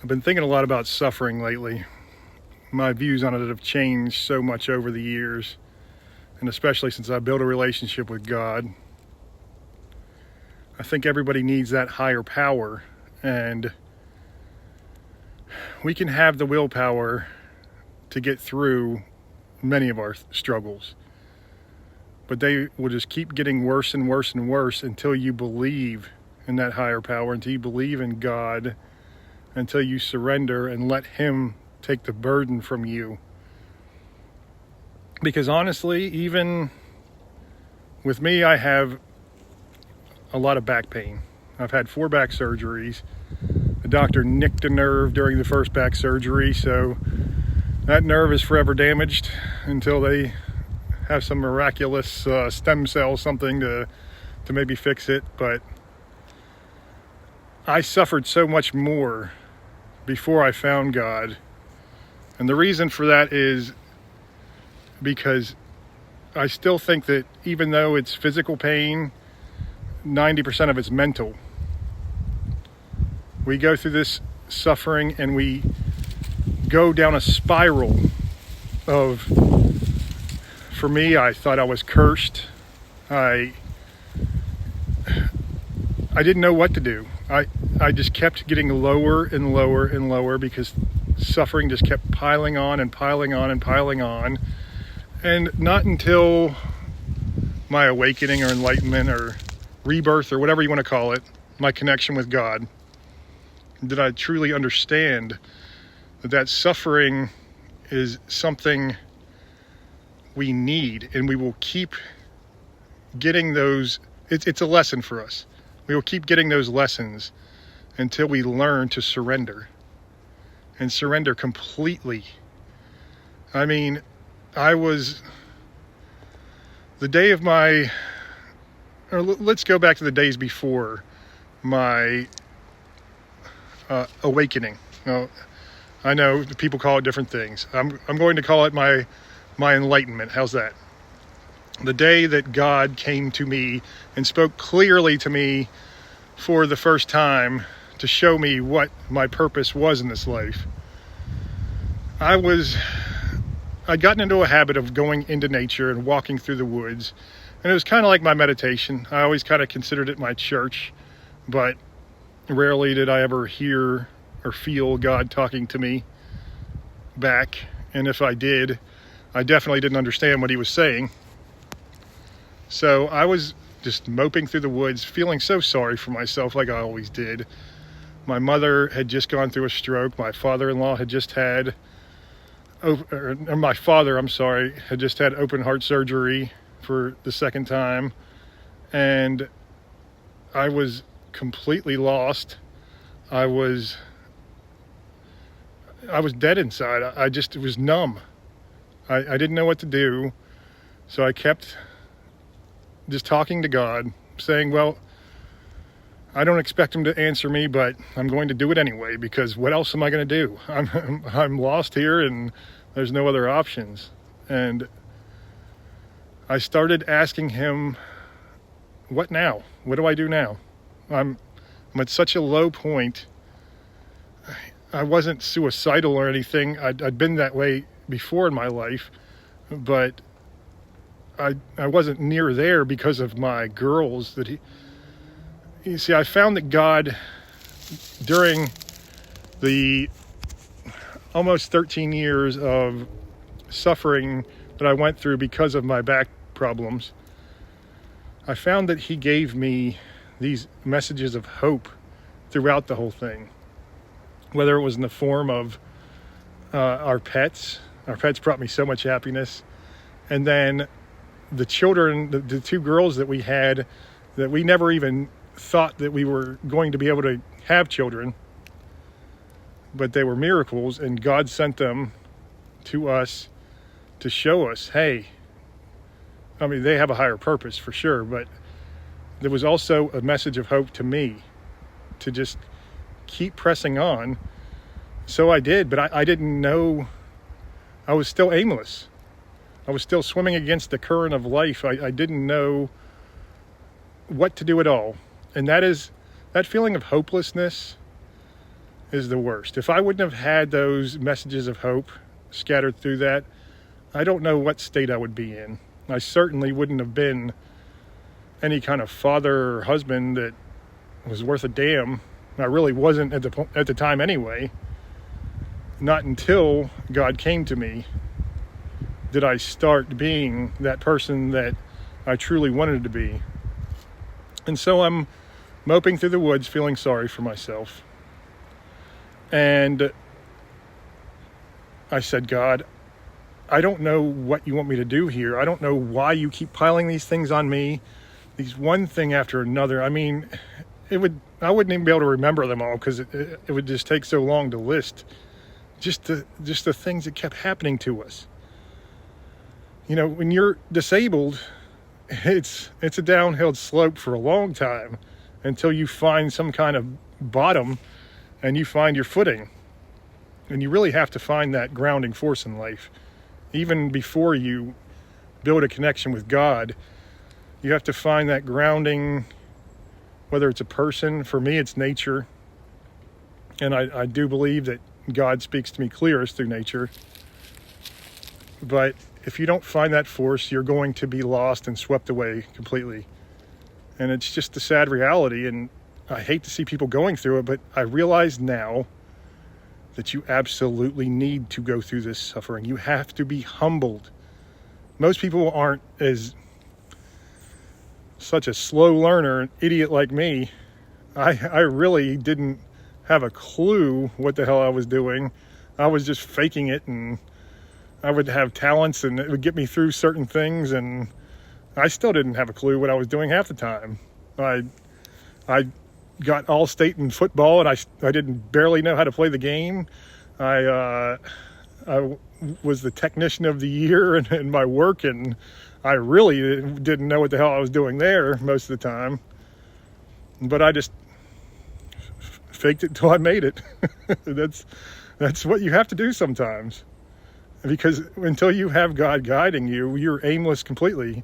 I've been thinking a lot about suffering lately. My views on it have changed so much over the years, and especially since I built a relationship with God. I think everybody needs that higher power, and we can have the willpower to get through many of our struggles, but they will just keep getting worse and worse and worse until you believe in that higher power, until you believe in God, until you surrender and let Him take the burden from you. Because honestly, even with me, I have a lot of back pain. I've had 4 back surgeries. The doctor nicked a nerve during the first back surgery, so that nerve is forever damaged until they have some miraculous stem cell something to maybe fix it. But I suffered so much more before I found God. And the reason for that is because I still think that even though it's physical pain, 90% of it's mental. We go through this suffering and we go down a spiral of, for me, I thought I was cursed. I didn't know what to do. I just kept getting lower and lower and lower because suffering just kept piling on and piling on and piling on. And not until my awakening or enlightenment or rebirth or whatever you want to call it, my connection with God, did I truly understand that suffering is something we need, and we will keep getting those. It's a lesson for us. We will keep getting those lessons until we learn to surrender and surrender completely. I mean, let's go back to the days before my awakening. Now, I know people call it different things. I'm going to call it my enlightenment. How's that? The day that God came to me and spoke clearly to me for the first time to show me what my purpose was in this life. I'd gotten into a habit of going into nature and walking through the woods, and it was kind of like my meditation. I always kind of considered it my church, but rarely did I ever hear or feel God talking to me back, and if I did, I definitely didn't understand what He was saying. So I was just moping through the woods, feeling so sorry for myself like I always did. My mother had just gone through a stroke. My father-in-law had just had my father, had just had open heart surgery for the second time, and I was completely lost. I was dead inside. It was numb. I didn't know what to do, so I kept just talking to God, saying, well, I don't expect Him to answer me, but I'm going to do it anyway, because what else am I going to do? I'm lost here, and there's no other options. And I started asking Him, what now? What do I do now? I'm at such a low point. I wasn't suicidal or anything. I'd been that way before in my life, but I wasn't near there because of my girls. You see, I found that God, during the almost 13 years of suffering that I went through because of my back problems, I found that He gave me these messages of hope throughout the whole thing. Whether it was in the form of our pets. Our pets brought me so much happiness. And then the children, the 2 girls that we had, that we never even thought that we were going to be able to have children, but they were miracles, and God sent them to us to show us, hey, I mean, they have a higher purpose for sure, but there was also a message of hope to me to just keep pressing on. So I did, but I didn't know. I was still aimless. I was still swimming against the current of life. I didn't know what to do at all. And that feeling of hopelessness is the worst. If I wouldn't have had those messages of hope scattered through that, I don't know what state I would be in. I certainly wouldn't have been any kind of father or husband that was worth a damn. I really wasn't at the time anyway. Not until God came to me did I start being that person that I truly wanted to be. And so I'm moping through the woods, feeling sorry for myself. And I said, God, I don't know what you want me to do here. I don't know why you keep piling these things on me, these one thing after another. I mean, I wouldn't even be able to remember them all because it would just take so long to list just the things that kept happening to us. You know, when you're disabled, it's a downhill slope for a long time until you find some kind of bottom and you find your footing. And you really have to find that grounding force in life. Even before you build a connection with God, you have to find that grounding, whether it's a person. For me, it's nature. And I do believe that God speaks to me clearest through nature. But if you don't find that force, you're going to be lost and swept away completely. And it's just a sad reality. And I hate to see people going through it, but I realize now that you absolutely need to go through this suffering. You have to be humbled. Most people aren't as such a slow learner, an idiot like me. I really didn't have a clue what the hell I was doing. I was just faking it, and I would have talents and it would get me through certain things, and I still didn't have a clue what I was doing half the time. I got all state in football, and I didn't barely know how to play the game. I was the technician of the year in my work, and I really didn't know what the hell I was doing there most of the time. But I just faked it till I made it. That's what you have to do sometimes. Because until you have God guiding you, you're aimless completely.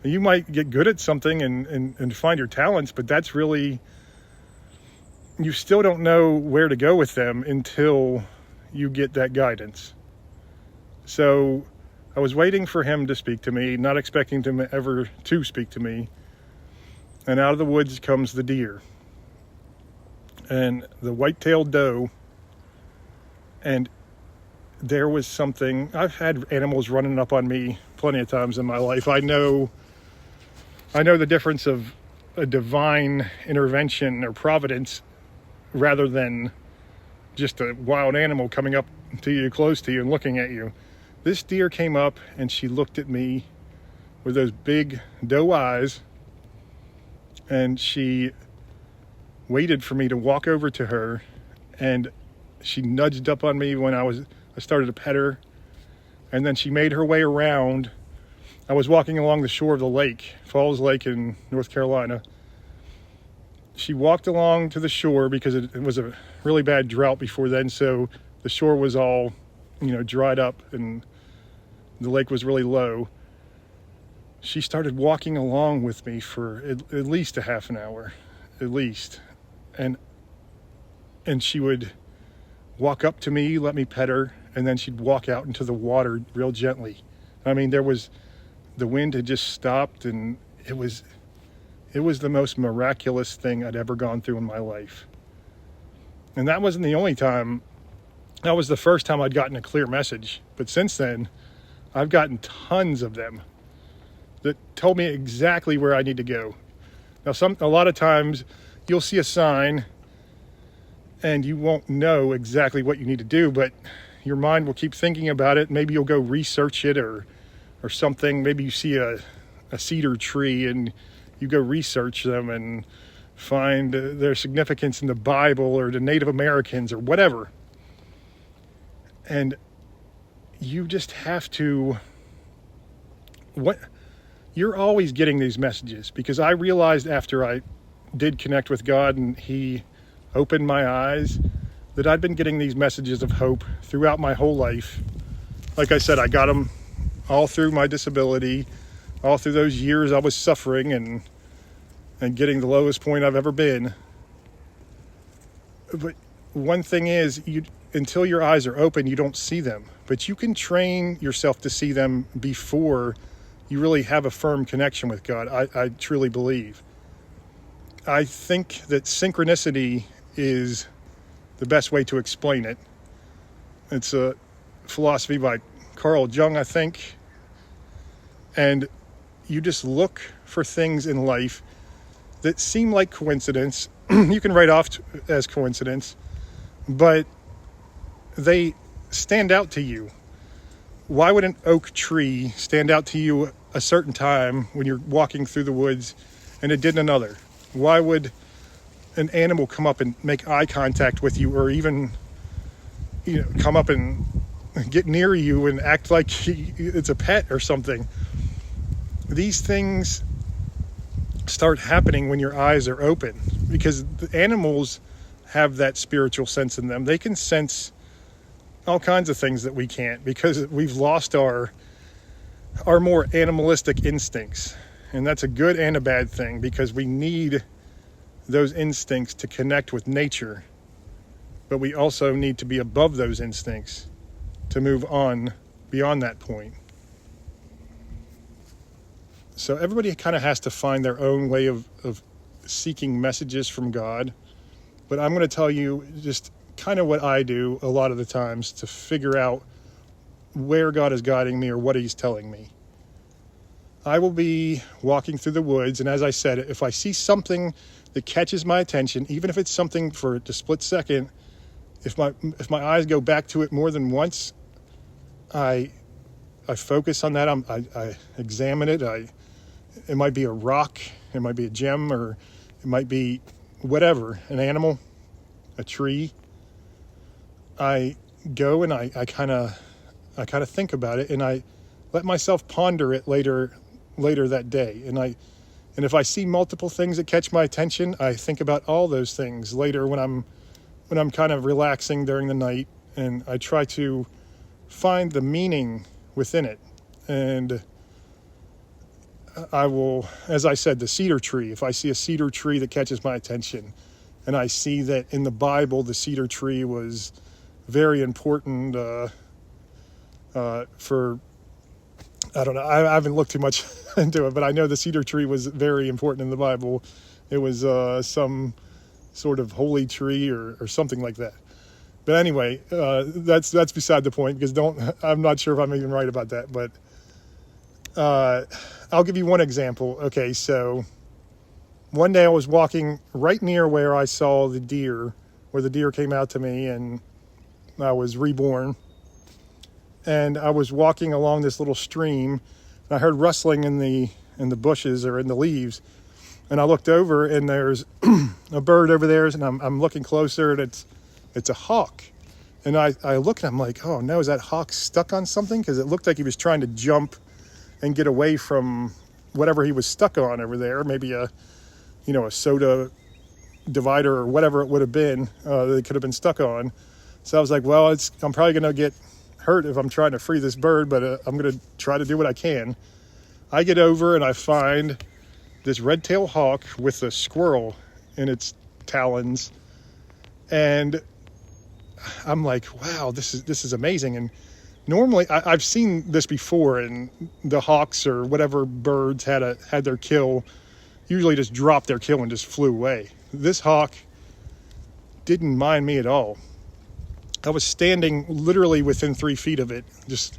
You might get good at something and find your talents, but that's really, you still don't know where to go with them until you get that guidance. So I was waiting for him to speak to me, not expecting him ever to speak to me. And out of the woods comes the deer and the white-tailed doe. And there was something, I've had animals running up on me plenty of times in my life. I know the difference of a divine intervention or providence rather than just a wild animal coming up to you, close to you, and looking at you. This deer came up and she looked at me with those big doe eyes, and she waited for me to walk over to her, and she nudged up on me when I started to pet her, and then she made her way around. I was walking along the shore of the lake, Falls Lake in North Carolina. She walked along to the shore because it was a really bad drought before then, so the shore was all, dried up and the lake was really low. She started walking along with me for at least a half an hour, at least. And she would walk up to me, let me pet her, and then she'd walk out into the water real gently. I mean, the wind had just stopped, and it was the most miraculous thing I'd ever gone through in my life. And that wasn't the only time. That was the first time I'd gotten a clear message. But since then, I've gotten tons of them that told me exactly where I need to go. Now, a lot of times you'll see a sign and you won't know exactly what you need to do, but your mind will keep thinking about it. Maybe you'll go research it or something. Maybe you see a cedar tree and you go research them and find their significance in the Bible or the Native Americans or whatever. And you just have to, you're always getting these messages, because I realized after I did connect with God and he opened my eyes that I'd been getting these messages of hope throughout my whole life. Like I said, I got them all through my disability, all through those years I was suffering and getting the lowest point I've ever been. But one thing is, until your eyes are open, you don't see them. But you can train yourself to see them before you really have a firm connection with God. I truly believe. I think that synchronicity is the best way to explain it. It's a philosophy by Carl Jung, I think. And you just look for things in life that seem like coincidence. You can write off as coincidence, but they stand out to you. Why would an oak tree stand out to you a certain time when you're walking through the woods and it didn't another? Why would an animal come up and make eye contact with you, or even come up and get near you and act like it's a pet or something? These things start happening when your eyes are open, because the animals have that spiritual sense in them. They can sense all kinds of things that we can't, because we've lost our more animalistic instincts. And that's a good and a bad thing, because we need those instincts to connect with nature. But we also need to be above those instincts to move on beyond that point. So everybody kind of has to find their own way of seeking messages from God. But I'm going to tell you just kind of what I do a lot of the times to figure out where God is guiding me or what he's telling me. I will be walking through the woods, and as I said, if I see something that catches my attention, even if it's something for a split second, if my eyes go back to it more than once, I focus on that. I examine it. It might be a rock, it might be a gem, or it might be whatever, an animal, a tree. I go and I kind of think about it, and I let myself ponder it later that day. And if I see multiple things that catch my attention, I think about all those things later when I'm kind of relaxing during the night, and I try to find the meaning within it. And I will, as I said, the cedar tree, if I see a cedar tree that catches my attention, and I see that in the Bible the cedar tree was very important for, I don't know, I haven't looked too much into it, but I know the cedar tree was very important in the Bible. It was some sort of holy tree or something like that. But anyway, that's beside the point, because I'm not sure if I'm even right about that, but I'll give you one example. Okay, so one day I was walking right near where I saw the deer, where the deer came out to me and I was reborn. And I was walking along this little stream, and I heard rustling in the bushes or in the leaves. And I looked over, and there's a bird over there, and I'm looking closer, and it's a hawk. And I look, and I'm like, oh no, is that hawk stuck on something? Because it looked like he was trying to jump and get away from whatever he was stuck on over there. Maybe a soda divider or whatever it would have been that it could have been stuck on. So I was like, well, I'm probably going to get hurt if I'm trying to free this bird, but I'm going to try to do what I can. I get over and I find this red-tailed hawk with a squirrel in its talons, and I'm like, wow, this is amazing. And normally I've seen this before, and the hawks or whatever birds had their kill usually just dropped their kill and just flew away. This hawk didn't mind me at all. I was standing literally within 3 feet of it, just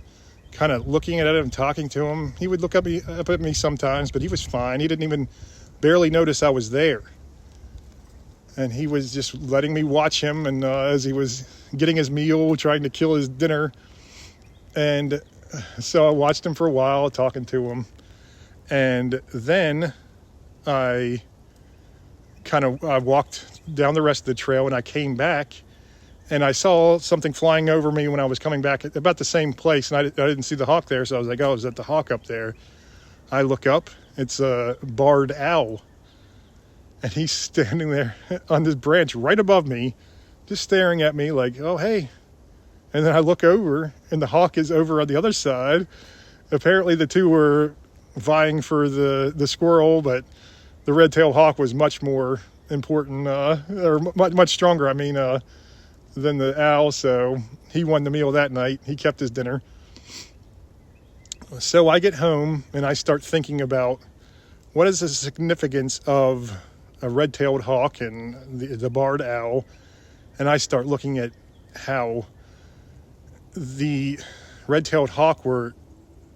kind of looking at him, talking to him. He would look up at me sometimes, but he was fine. He didn't even barely notice I was there. And he was just letting me watch him, and as he was getting his meal, trying to kill his dinner. And so I watched him for a while, talking to him. And then I walked down the rest of the trail, and I came back, and I saw something flying over me when I was coming back at about the same place, and I didn't see the hawk there, so I was like, oh, is that the hawk up there? I look up, it's a barred owl, and he's standing there on this branch right above me, just staring at me like, oh, hey. And then I look over, and the hawk is over on the other side. Apparently the two were vying for the squirrel, but the red-tailed hawk was much more important, or much stronger. than the owl, so he won the meal that night. He kept his dinner. So I get home and I start thinking about what is the significance of a red-tailed hawk and the barred owl. And I start looking at how the red-tailed hawk were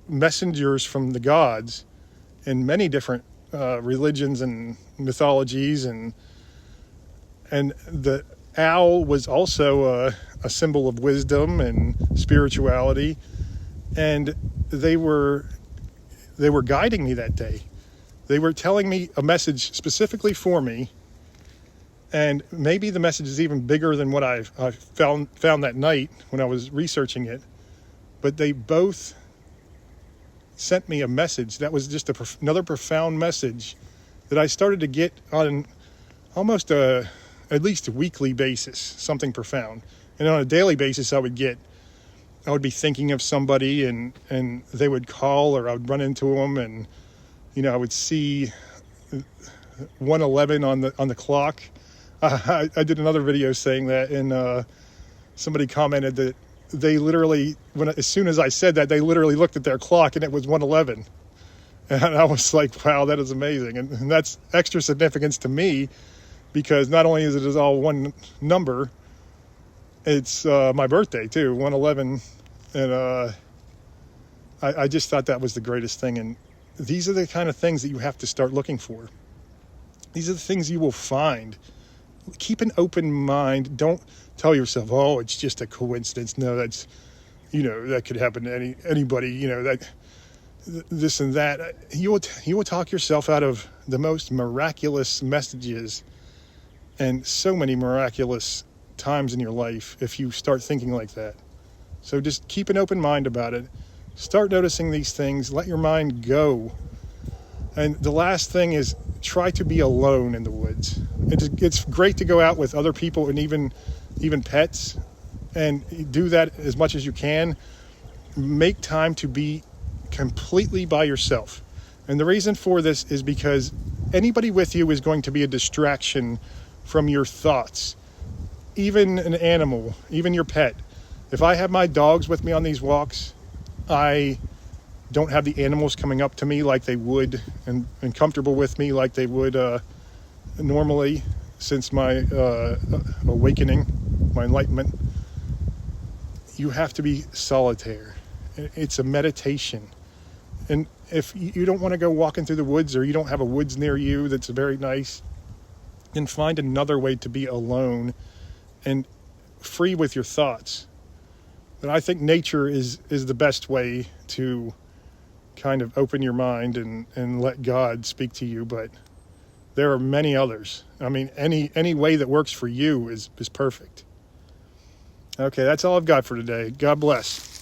messengers from the gods in many different religions and mythologies, and the owl was also a symbol of wisdom and spirituality, and they were guiding me that day. They were telling me a message specifically for me, and maybe the message is even bigger than what I found that night when I was researching it. But they both sent me a message that was just another profound message that I started to get on almost at least a weekly basis, something profound. And on a daily basis, I would be thinking of somebody, and they would call, or I would run into them, and I would see 1:11 on the clock. I did another video saying that, and somebody commented that they literally, as soon as I said that, they literally looked at their clock and it was 1:11. And I was like, wow, that is amazing. And that's extra significance to me, because not only is it all one number, it's my birthday too, 1:11. And I just thought that was the greatest thing. And these are the kind of things that you have to start looking for. These are the things you will find. Keep an open mind. Don't tell yourself, oh, it's just a coincidence. No, that's, that could happen to anybody, that this and that. You will talk yourself out of the most miraculous messages and so many miraculous times in your life if you start thinking like that. So just keep an open mind about it. Start noticing these things. Let your mind go. And the last thing is, try to be alone in the woods. It's great to go out with other people and even pets, and do that as much as you can. Make time to be completely by yourself. And the reason for this is because anybody with you is going to be a distraction from your thoughts. Even an animal, even your pet. If I have my dogs with me on these walks, I don't have the animals coming up to me like they would, and comfortable with me like they would normally, since my awakening, my enlightenment. You have to be solitaire. It's a meditation. And if you don't want to go walking through the woods, or you don't have a woods near you that's very nice, then find another way to be alone and free with your thoughts. But I think nature is the best way to kind of open your mind and let God speak to you. But there are many others. I mean, any way that works for you is perfect. Okay, that's all I've got for today. God bless.